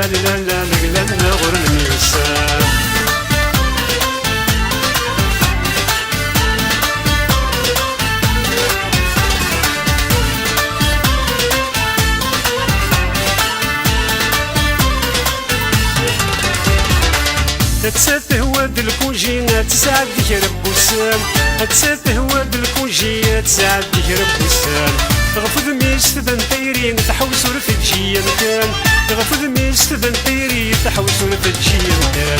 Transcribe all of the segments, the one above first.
لا لا لقلنا غرن ميوسان تساته واد الكونجي تسعد يرب وسام تساته واد الكونجي تسعد يرب وسام غفذ ميس تبان طيرين تحوس ورف تجي مكان غفذ ميس تبان طيرين تحوس ورف تجي مكان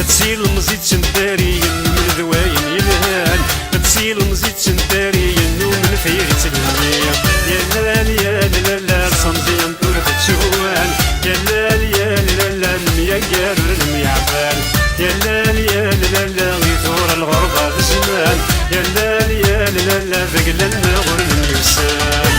تسيل المزيد سنتاري من ذواين يلهان تسيل المزيد سنتاري من فيري تلمية يا لال يا لا لا صمزي انطور تشوان يا لال يا لا لا الميا قارر الميا عبال يا لال يا لا لا غيثور الغربة بزمان يا لال يا لا لا ذقلنا غرن يوسان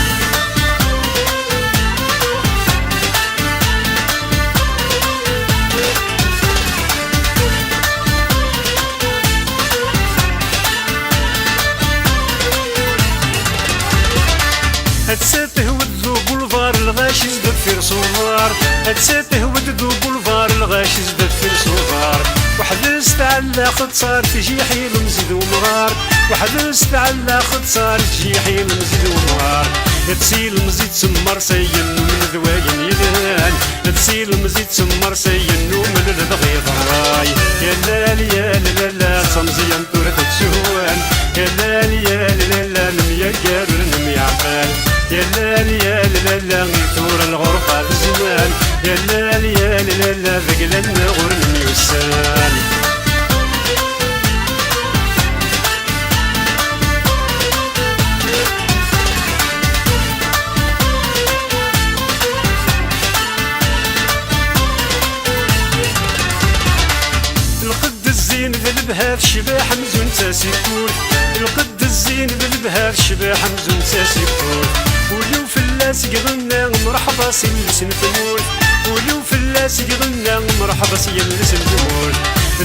هتساته ودو بولفار الغاشي زدفير صوفار هتساته ودو بولفار الغاشي زدفير صوفار واحد استعلق صار تجي حيل مزيد ومغار واحد استعلق صار تجي حيل مزيد ومغار تسيل مزيد سمر سين من ذواين يدهان تسيل مزيد سمر سين ومن البغي ضراي يا لال يا لا لا صمزي انطور تشوان يا لال يا لا لا الميا قارر الميا عبال يا لال يا لا لا غيثور الغرفة بزمان يا لال يا لا لا ذقلنا غرن ميوسان القد الزين ذلبها في شباح مزون تاسيكول القد الزين ذلبها في شباح مزون تاسيكول ولو فلاس يغنى مرحبا سيلسن ثمول ولو فلاس يغنى مرحبا سيلسن ثمول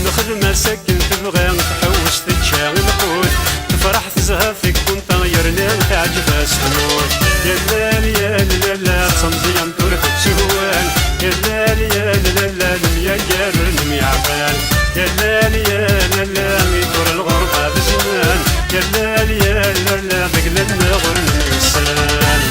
نخدم ساكن تبغى تحوش تتشاغ نقول تفرح تزهى فيك كنت غيرنا تعجب السنور يا لال يا لا لا صمزي انطور تتشوان يا لال يا لا لا الميا قارر الميا عبال يا لال يا لا لا غيثور الغربة بزمان يا لال يا لا لا ذقلنا غرن ميوسان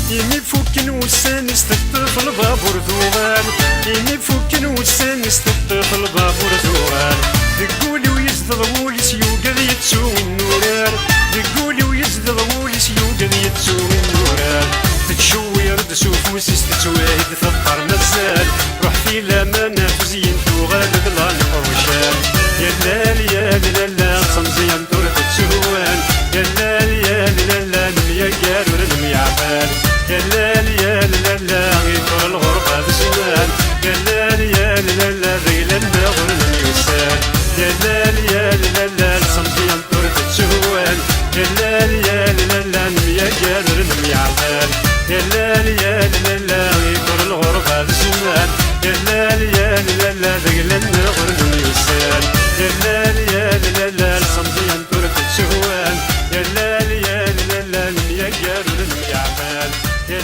يمي فوكن وسان يستطف البابور ذوغان يمي فوكن وسان يستطف البابور ذوغان دقولي ويزدغ وليس يوقد يتسوق النوران دقولي ويزدغ وليس يوقد يتسوق النوران تتشوي رد سوفوس تتواهد ثقر مزال روح في الامانة تزين تغالب ظل قروشان يا لال يا لا لا صمزي انطور تتشوان يا لال يا لا لا الميا قارر الميا عبال يا لال يا لا لا غيثور الغربة بزمان يا لال يا لا لا ذقلنا غرن ميوسان يا لال يا لا لا صمزي انطور تتشوان يا لال يا لا لا الميا قارر الميا عبال يا لال يا لا لا غيثور الغربة بزمان يا لال يا لا لا ذقلنا غرن ميوسان يا لال يا لا لا صمزي انطور تتشوان يا لال يا لا لا الميا قارر الميا عبال يا